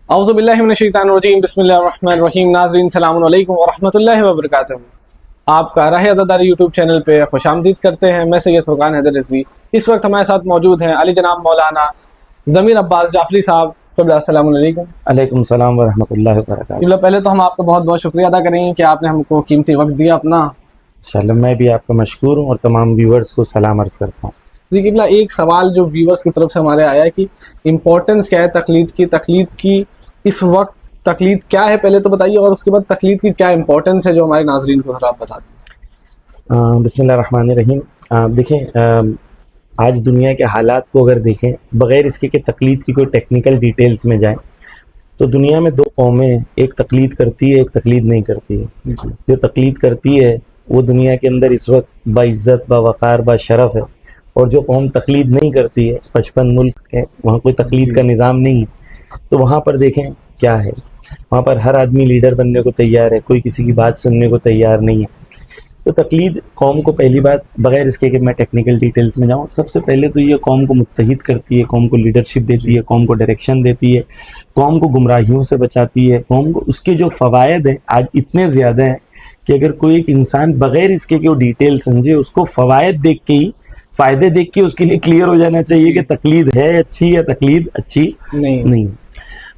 اعوذ باللہ من الشیطان الرجیم بسم اللہ الرحمن الرحیم. ناظرین السلام علیکم ورحمۃ اللہ وبرکاتہ. آپ کا راہ عزاداری یوٹیوب چینل پہ خوش آمدید کرتے ہیں. میں سید فرقان حیدر رضوی. اس وقت ہمارے ساتھ موجود ہیں علی جناب مولانا ضمیر عباس جعفری صاحب. السلام علیکم. علیکم السلام ورحمۃ اللہ وبرکاتہ. پہلے تو ہم آپ کا بہت بہت شکریہ ادا کریں گے کہ آپ نے ہم کو قیمتی وقت دیا اپنا. انشاءاللہ میں بھی آپ کا مشکور ہوں اور تمام ویورز کو سلام عرض کرتا ہوں. جی قبلہ، ایک سوال جو ویورز کی طرف سے ہمارے آیا ہے کہ امپورٹنس کیا ہے تقلید کی اس وقت تقلید کیا ہے پہلے تو بتائیے، اور اس کے بعد تقلید کی کیا امپورٹنس ہے جو ہمارے ناظرین کو ذرا آپ بتا دیں. بسم اللہ الرحمن الرحیم. دیکھیں، آج دنیا کے حالات کو اگر دیکھیں بغیر اس کے کہ تقلید کی کوئی ٹیکنیکل ڈیٹیلز میں جائیں تو دنیا میں دو قومیں، ایک تقلید کرتی ہے ایک تقلید نہیں کرتی ہے. جو تقلید کرتی ہے وہ دنیا کے اندر اس وقت باعزت باوقار باشرف ہے، اور جو قوم تقلید نہیں کرتی ہے 55 ملک ہے وہاں کوئی تقلید کا نظام نہیں ہے. تو وہاں پر دیکھیں کیا ہے، وہاں پر ہر آدمی لیڈر بننے کو تیار ہے، کوئی کسی کی بات سننے کو تیار نہیں ہے. تو تقلید قوم کو، پہلی بات بغیر اس کے کہ میں ٹیکنیکل ڈیٹیلز میں جاؤں، سب سے پہلے تو یہ قوم کو متحد کرتی ہے، قوم کو لیڈرشپ دیتی ہے، قوم کو ڈائریکشن دیتی ہے، قوم کو گمراہیوں سے بچاتی ہے. قوم کو اس کے جو فوائد ہیں آج اتنے زیادہ ہیں کہ اگر کوئی ایک انسان بغیر اس کے کہ وہ ڈیٹیل سمجھے، اس کو فوائد دیکھ کے ہی، فائدے دیکھ کے اس کے لیے کلیئر ہو جانا چاہیے کہ تقلید ہے اچھی یا تقلید اچھی نہیں.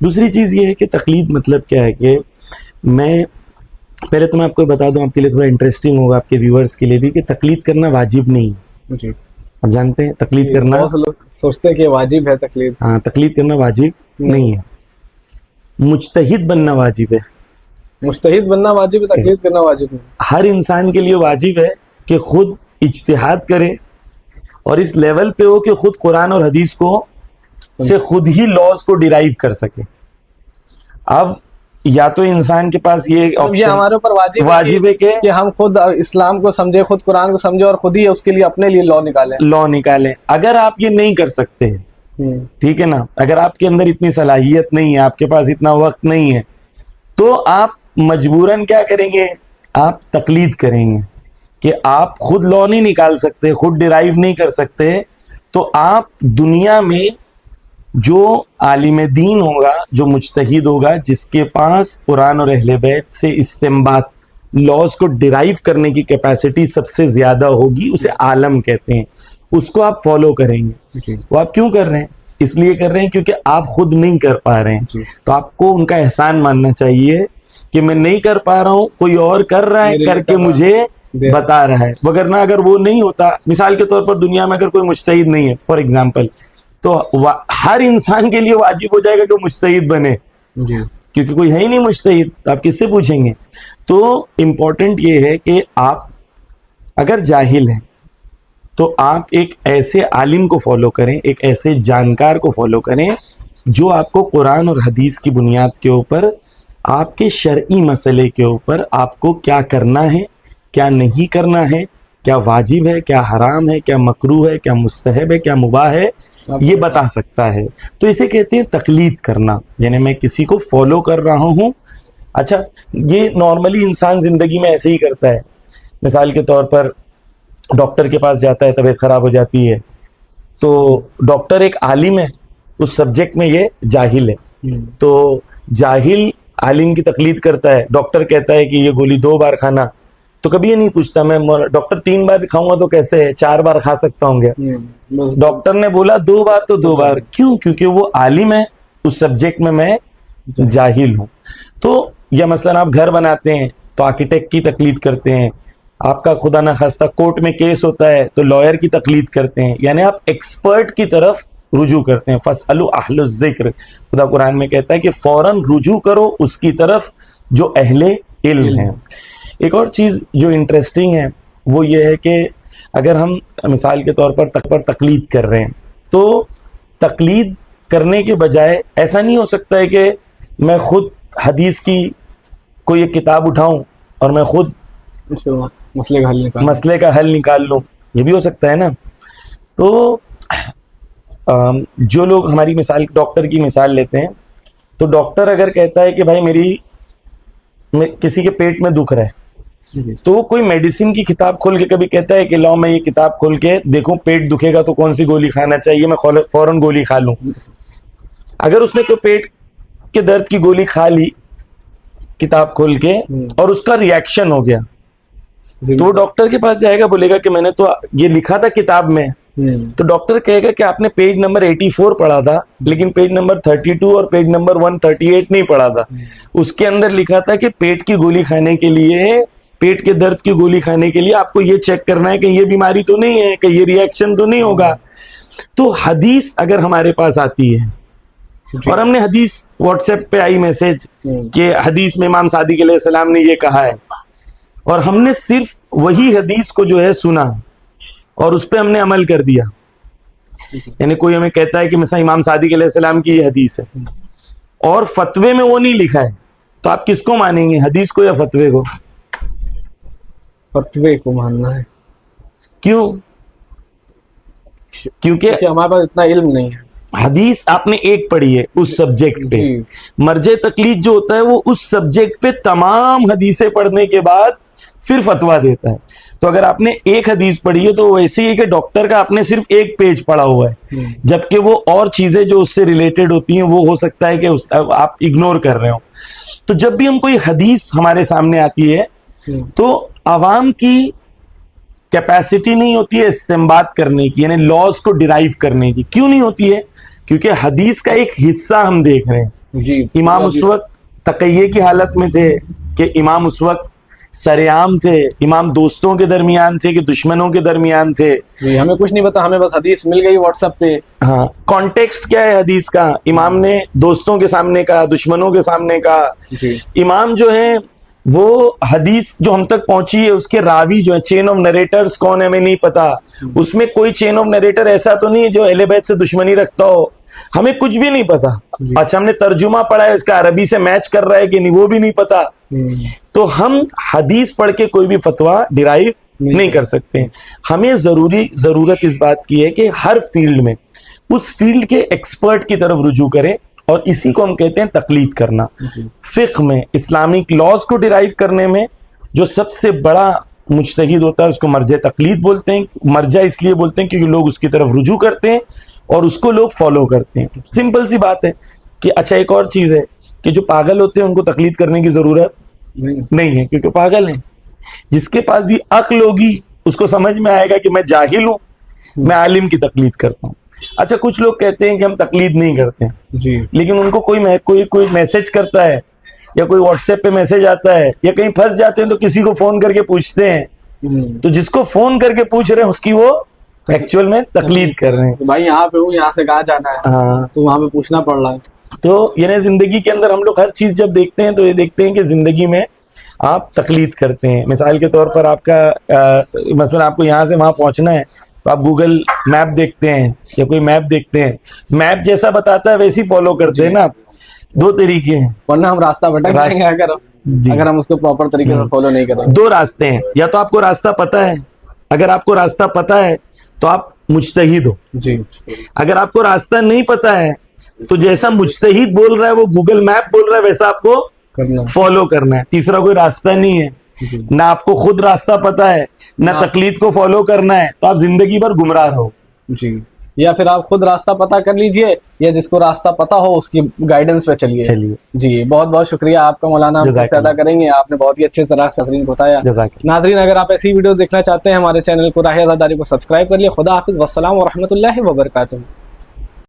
دوسری چیز یہ ہے کہ تقلید مطلب کیا ہے کہ میں پہلے تو میں آپ کو بتا دوں، آپ کے لیے تھوڑا انٹرسٹنگ ہوگا، آپ کے ویورز کے لیے بھی، کہ تقلید کرنا واجب نہیں ہے. جی آپ جانتے ہیں تقلید کرنا، بہت سے لوگ سوچتے ہیں کہ واجب ہے تقلید. ہاں، تقلید کرنا واجب نہیں ہے. مجتہد بننا واجب ہے. مجتہد بننا واجب ہے، تقلید کرنا واجب نہیں. ہر انسان کے لیے واجب ہے کہ خود اجتہاد کرے اور اس لیول پہ ہو کہ خود قرآن اور حدیث کو سے خود ہی لاز کو ڈیرائیو کر سکے. اب یا تو انسان کے پاس یہ ہمارے اوپر واجب ہے کہ ہم خود اسلام کو سمجھے، خود قرآن کو سمجھے، اور خود ہی اس کے لیے اپنے لیے لا نکالیں. اگر آپ یہ نہیں کر سکتے، ٹھیک ہے نا، اگر آپ کے اندر اتنی صلاحیت نہیں ہے، آپ کے پاس اتنا وقت نہیں ہے، تو آپ مجبوراً کیا کریں گے؟ آپ تقلید کریں گے. کہ آپ خود لا نہیں نکال سکتے، خود ڈیرائیو نہیں کر سکتے، تو آپ دنیا میں جو عالم دین ہوگا، جو مجتہد ہوگا، جس کے پاس قرآن اور اہل بیت سے استنباط، لاز کو ڈیرائیو کرنے کی کیپیسٹی سب سے زیادہ ہوگی، اسے عالم کہتے ہیں. اس کو آپ فالو کریں گے. وہ آپ کیوں کر رہے ہیں؟ اس لیے کر رہے ہیں کیونکہ آپ خود نہیں کر پا رہے ہیں. تو آپ کو ان کا احسان ماننا چاہیے کہ میں نہیں کر پا رہا ہوں، کوئی اور کر رہا ہے، کر کے مجھے بتا رہا ہے. وگرنہ اگر وہ نہیں ہوتا، مثال کے طور پر دنیا میں اگر کوئی مجتہد نہیں ہے فار ایگزامپل، تو ہر انسان کے لیے واجب ہو جائے گا کہ مجتہد بنے، کیونکہ کوئی ہے ہی نہیں مجتہد، آپ کس سے پوچھیں گے؟ تو امپورٹنٹ یہ ہے کہ آپ اگر جاہل ہیں تو آپ ایک ایسے عالم کو فالو کریں، ایک ایسے جانکار کو فالو کریں جو آپ کو قرآن اور حدیث کی بنیاد کے اوپر، آپ کے شرعی مسئلے کے اوپر آپ کو کیا کرنا ہے، کیا نہیں کرنا ہے، کیا واجب ہے، کیا حرام ہے، کیا مکروہ ہے، کیا مستحب ہے، کیا مباح ہے، یہ بتا سکتا ہے. تو اسے کہتے ہیں تقلید کرنا، یعنی میں کسی کو فالو کر رہا ہوں. اچھا، یہ نارملی انسان زندگی میں ایسے ہی کرتا ہے. مثال کے طور پر ڈاکٹر کے پاس جاتا ہے، طبیعت خراب ہو جاتی ہے، تو ڈاکٹر ایک عالم ہے، اس سبجیکٹ میں یہ جاہل ہے. تو جاہل عالم کی تقلید کرتا ہے. ڈاکٹر کہتا ہے کہ یہ گولی 2 بار کھانا، تو کبھی یہ نہیں پوچھتا میں ڈاکٹر 3 بار کھاؤں گا تو کیسے ہے، 4 بار کھا سکتا ہوں گیا. ڈاکٹر نے بولا 2 بار تو 2 بار. کیوں؟ کیونکہ وہ عالم ہے اس سبجیکٹ میں جاہل ہوں. تو یا مثلا آپ گھر بناتے ہیں تو آرکیٹیکٹ کی تقلید کرتے ہیں. آپ کا خدا نخواستہ کورٹ میں کیس ہوتا ہے تو لائر کی تقلید کرتے ہیں. یعنی آپ ایکسپرٹ کی طرف رجوع کرتے ہیں. فَاسْأَلُوا أَهْلَ الذِّكْرِ، خدا قرآن میں کہتا ہے کہ فوراً رجوع کرو اس کی طرف جو اہل علم ہیں. ایک اور چیز جو انٹرسٹنگ ہے وہ یہ ہے کہ اگر ہم مثال کے طور پر تقلید کر رہے ہیں، تو تقلید کرنے کے بجائے ایسا نہیں ہو سکتا ہے کہ میں خود حدیث کی کوئی ایک کتاب اٹھاؤں اور میں خود مسئلے کا حل نکال لوں. یہ بھی ہو سکتا ہے نا. تو جو لوگ ہماری مثال ڈاکٹر کی مثال لیتے ہیں، تو ڈاکٹر اگر کہتا ہے کہ بھائی کسی کے پیٹ میں دکھ رہا ہے، تو وہ کوئی میڈیسن کی کتاب کھول کے کبھی کہتا ہے کہ لاؤ میں یہ کتاب کھول کے دیکھوں پیٹ دکھے گا تو کون سی گولی کھانا چاہیے، میں فوراً گولی کھا لوں. اگر اس نے کوئی پیٹ کے درد کی گولی کھا لی کتاب کھول کے اور اس کا ریئیکشن ہو گیا تو وہ ڈاکٹر کے پاس جائے گا, بولے گا کہ میں نے تو یہ لکھا تھا کتاب میں, تو ڈاکٹر کہے گا کہ آپ نے پیج نمبر 84 پڑھا تھا لیکن پیج نمبر 32 اور پیج نمبر 138 نہیں پڑھا تھا. اس کے اندر لکھا تھا کہ پیٹ کی گولی کھانے کے لیے, پیٹ کے درد کی گولی کھانے کے لیے آپ کو یہ چیک کرنا ہے کہ یہ بیماری تو نہیں ہے, کہ یہ ریئیکشن تو نہیں ہوگا. تو حدیث اگر ہمارے پاس آتی ہے اور ہم نے حدیث واٹس ایپ پہ آئی میسج کہ حدیث میں امام صادق علیہ السلام نے یہ کہا ہے, اور ہم نے صرف وہی حدیث کو جو ہے سنا اور اس پہ ہم نے عمل کر دیا, یعنی کوئی ہمیں کہتا ہے کہ مثلا امام صادق علیہ السلام کی یہ حدیث ہے اور فتوے میں وہ نہیں لکھا ہے, تو آپ کس کو مانیں گے, حدیث کو یا فتوے کو؟ فتوے کو ماننا ہے. کیوں؟ کیونکہ ہمارے پاس اتنا علم نہیں ہے. حدیث آپ نے ایک پڑھی ہے اس سبجیکٹ پہ, مرجع تقلید جو ہوتا ہے وہ اس سبجیکٹ پہ تمام حدیثیں پڑھنے کے بعد پھر فتویٰ دیتا ہے. تو اگر آپ نے ایک حدیث پڑھی ہے تو ویسے ہی کہ ڈاکٹر کا آپ نے صرف ایک پیج پڑھا ہوا ہے, جبکہ وہ اور چیزیں جو اس سے ریلیٹڈ ہوتی ہیں وہ ہو سکتا ہے کہ آپ اگنور کر رہے ہو. تو جب بھی ہم کوئی حدیث ہمارے سامنے آتی ہے تو عوام کی کیپیسٹی نہیں ہوتی ہے استنباط کرنے کی, یعنی لاز کو ڈرائیو کرنے کی. کیوں نہیں ہوتی ہے؟ کیونکہ حدیث کا ایک حصہ ہم دیکھ رہے ہیں. امام اس وقت تقیے کی حالت میں تھے کہ امام اس وقت سرعام تھے, امام دوستوں کے درمیان تھے کہ دشمنوں کے درمیان تھے. ہمیں کچھ نہیں پتا, ہمیں بس حدیث مل گئی واٹس ایپ پہ. ہاں, کانٹیکسٹ کیا ہے حدیث کا؟ امام نے دوستوں کے سامنے کہا, دشمنوں کے سامنے کہا. امام جو ہے وہ حدیث جو ہم تک پہنچی ہے اس کے راوی جو ہے, چین آف نریٹرز کون ہے ہمیں نہیں پتا. اس میں کوئی چین آف نریٹر ایسا تو نہیں ہے جو اہل بیت سے دشمنی رکھتا ہو, ہمیں کچھ بھی نہیں پتا. اچھا ہم نے ترجمہ پڑھا ہے اس کا عربی سے میچ کر رہا ہے کہ نہیں, وہ بھی نہیں پتا. تو ہم حدیث پڑھ کے کوئی بھی فتویٰ ڈرائیو نہیں کر سکتے. ہمیں ضرورت اس بات کی ہے کہ ہر فیلڈ میں اس فیلڈ کے ایکسپرٹ کی طرف رجوع کریں, اور اسی کو ہم کہتے ہیں تقلید کرنا. فقہ میں اسلامک لاز کو ڈرائیو کرنے میں جو سب سے بڑا مجتہد ہوتا ہے اس کو مرجع تقلید بولتے ہیں. مرجع اس لیے بولتے ہیں کیونکہ لوگ اس کی طرف رجوع کرتے ہیں اور اس کو لوگ فالو کرتے ہیں. سمپل سی بات ہے کہ اچھا ایک اور چیز ہے کہ جو پاگل ہوتے ہیں ان کو تقلید کرنے کی ضرورت نہیں ہے کیونکہ پاگل ہیں. جس کے پاس بھی عقل ہوگی اس کو سمجھ میں آئے گا کہ میں جاہل ہوں, میں عالم کی تقلید کرتا ہوں. اچھا کچھ لوگ کہتے ہیں کہ ہم تقلید نہیں کرتے ہیں, لیکن ان کو کوئی میسج کرتا ہے یا کوئی واٹس ایپ پہ میسج آتا ہے یا کہیں پھنس جاتے ہیں تو کسی کو فون کر کے پوچھتے ہیں, تو جس کو فون کر کے پوچھ رہے ہیں اس کی وہ ایکچوئل میں تقلید کر رہے ہیں. بھائی یہاں پہ ہوں, یہاں سے کہاں جانا ہے, ہاں تو وہاں پہ پوچھنا پڑ رہا ہے. تو یعنی زندگی کے اندر ہم لوگ ہر چیز جب دیکھتے ہیں تو یہ دیکھتے ہیں کہ زندگی میں آپ تقلید کرتے ہیں. مثال کے طور پر آپ کا مثلا آپ کو یہاں سے وہاں پہنچنا ہے تو آپ گوگل میپ دیکھتے ہیں یا کوئی میپ دیکھتے ہیں, میپ جیسا بتاتا ہے ویسی فالو کرتے ہیں نا آپ. دو طریقے ہیں, ورنہ ہم راستہ بھٹک جائیں گے اگر ہم اس کو پراپر طریقے سے فالو نہیں کریں. دو راستے ہیں, یا تو آپ کو راستہ پتا ہے, اگر آپ کو راستہ پتا ہے تو آپ مجتہد ہو. اگر آپ کو راستہ نہیں پتا ہے تو جیسا مجتہد بول رہا ہے وہ گوگل میپ بول رہا ہے ویسا آپ کو فالو کرنا ہے. تیسرا کوئی راستہ نہیں ہے, نہ آپ کو خود راستہ پتا ہے نہ تقلید کو فالو کرنا ہے, تو آپ زندگی بھر گمراہ رہو. یا پھر آپ خود راستہ پتا کر لیجئے, یا جس کو راستہ پتا ہو اس کی گائیڈنس پہ چلیے. جی بہت بہت شکریہ آپ کا مولانا, ادا کریں گے. آپ نے بہت ہی اچھے طرح سے ناظرین کو بتایا. ناظرین اگر آپ ایسی ویڈیو دیکھنا چاہتے ہیں ہمارے چینل کو راہ عزاداری کو سبسکرائب کر لیے. خدا حافظ, والسلام ورحمۃ اللہ وبرکاتہ.